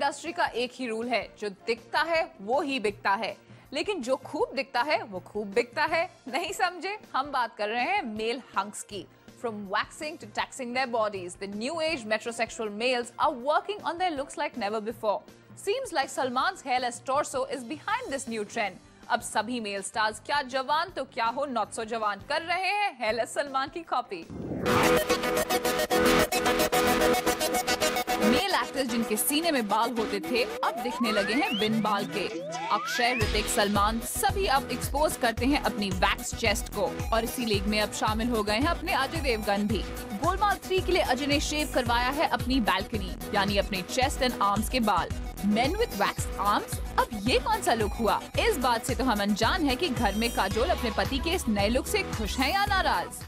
Industry का एक ही rule है, जो दिखता है वो ही बिकता है, लेकिन जो खूब दिखता है वो खूब बिकता है। नहीं समझे? हम बात कर रहे हैं मेल हंक्स की। From waxing to taxing their bodies, the new age metrosexual males are working on their looks like never before. Seems like Salman's hairless torso is behind this new trend. अब सभी mail stars क्या जवान तो क्या हो not so जवान कर रहे हैं हेयरलेस सलमान की कॉपी। मेल एक्टर्स जिनके सीने में बाल होते थे अब दिखने लगे हैं बिन बाल के। अक्षय, ऋतिक, सलमान सभी अब एक्सपोज करते हैं अपनी वैक्स चेस्ट को और इसी लीग में अब शामिल हो गए हैं अपने अजय देवगन भी। गोलमाल 3 के लिए अजय ने शेव करवाया है अपनी बैल्कनी यानी अपने चेस्ट एंड आर्म्स के बाल। Men with waxed arms? अब ये कौन सा लुक हुआ? इस बात से तो हम अनजान है कि घर में काजोल अपने पति के इस नए लुक से खुश हैं या नाराज।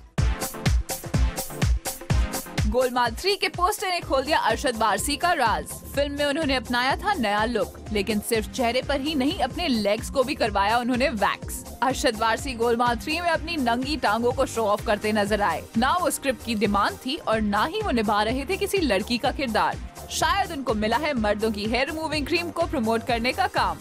गोलमाल 3 के पोस्टर ने खोल दिया अरशद वारसी का राज। फिल्म में उन्होंने अपनाया था नया लुक, लेकिन सिर्फ चेहरे पर ही नहीं अपने लेग्स को भी करवाया उन्होंने वैक्स। अरशद वारसी गोलमाल 3 में अपनी नंगी टांगों को शो ऑफ करते नजर आए। ना वो स्क्रिप्ट की डिमांड थी और ना ही वो निभा रहे थे किसी लड़की का किरदार। शायद उनको मिला है मर्दों की हेयर रिमूविंग क्रीम को प्रमोट करने का काम।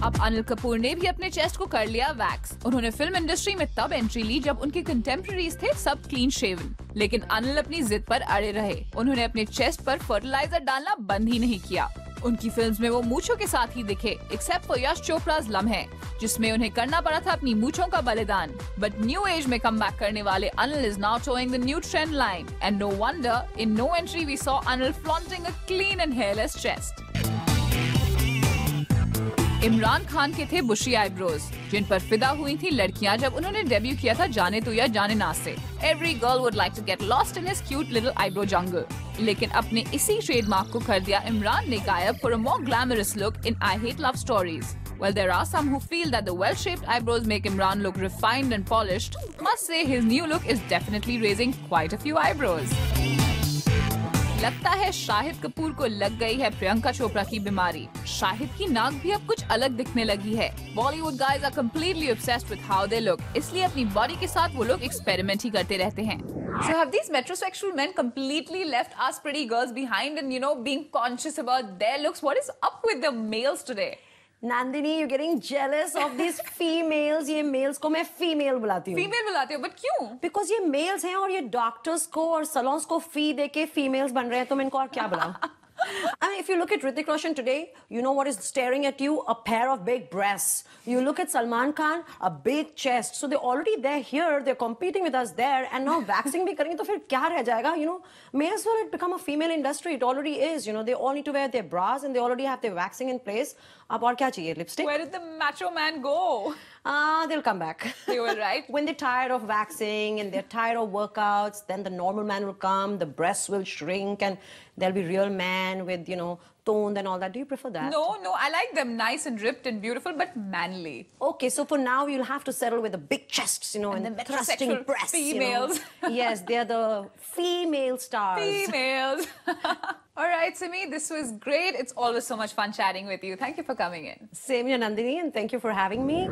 अब अनिल कपूर ने भी अपने चेस्ट को कर लिया वैक्स। उन्होंने फिल्म इंडस्ट्री में तब एंट्री ली जब उनके कंटेम्पररीज थे सब क्लीन शेवन, लेकिन अनिल अपनी जिद पर अड़े रहे। उन्होंने अपने चेस्ट पर फर्टिलाइजर डालना बंद ही नहीं किया। उनकी फिल्म्स में वो मूंछों के साथ ही दिखे, एक्सेप्ट फॉर यश चोपड़ा's लम्हे, जिसमें उन्हें करना पड़ा था अपनी मूंछों का बलिदान। बट न्यू एज में कम बैक करने वाले Anil is now toeing the new trend line and no wonder in No Entry we saw Anil flaunting a clean and hairless chest. Imran Khan के थे बुशी आईब्रोज, जिन पर फिदा हुई थी लड़कियां जब उन्होंने डेब्यू किया था जाने तो या जाने ना से। Every girl would like to get lost in his cute little eyebrow jungle. लेकिन अपने इसी ट्रेडमार्क को कर दिया इमरान ने गायब for a more glamorous look in I hate love stories. Well, there are some who feel that the well-shaped eyebrows make Imran look refined and polished. Must say his new look is definitely raising quite a few eyebrows. लगता है शाहिद कपूर को लग गई है प्रियंका चोपड़ा की बीमारी। शाहिद की नाक भी अब कुछ अलग दिखने लगी है। Bollywood guys are completely obsessed with how they look, इसलिए अपनी बॉडी के साथ वो लोग एक्सपेरिमेंट ही करते रहते हैं। So have these metrosexual men completely left us pretty girls behind and being conscious about their looks? What is up with the males today? Nandini, you're getting jealous of these females. ये males को मैं female बुलाती हूँ। Female बुलाती हूँ, but क्यों? Because ये males हैं और ये doctors को और salons को fee देके females बन रहे हैं, तो मैं इनको और क्या बुलाऊँ? I mean, if you look at Hrithik Roshan today, you know what is staring at you? A pair of big breasts. You look at Salman Khan, a big chest. So they're already there here. They're competing with us there. And now waxing भी करेंगे तो फिर क्या रह जाएगा? May as well it become a female industry. It already is. They all need to wear their bras and they already have their waxing in place. अब और क्या चाहिए? Lipstick? Where did the macho man go? They'll come back. They will, right? When they're tired of waxing and they're tired of workouts, then the normal man will come, the breasts will shrink, and there'll be real man with, toned and all that. Do you prefer that? No, I like them nice and ripped and beautiful, but manly. Okay, so for now, you'll have to settle with the big chests, and the thrusting breasts. Females. Yes, they're the female stars. Females. All right, Simi, this was great. It's always so much fun chatting with you. Thank you for coming in. Same here, Nandini, and thank you for having me.